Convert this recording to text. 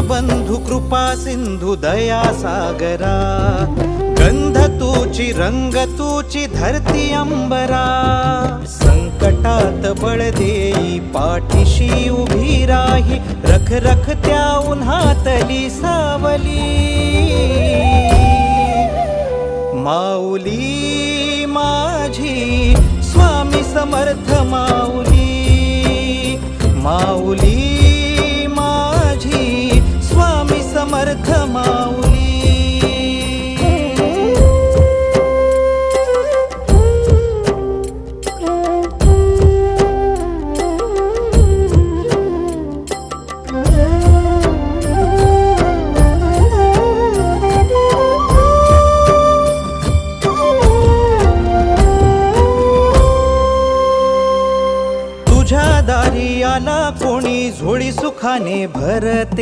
दीनबंधु कृपा सिंधु दया सागरा, गंध तूची रंग तूची धरती अंबरा, संकटात बळ देई पाठीशी उभी राही, रख रख त्या उन्हातली सावली, माऊली माझी स्वामी समर्थ माऊली, माऊली माझी स्वामी समर्थ माऊली. तुझ्या दारी आला कोणी झोळी सुखाने भरते,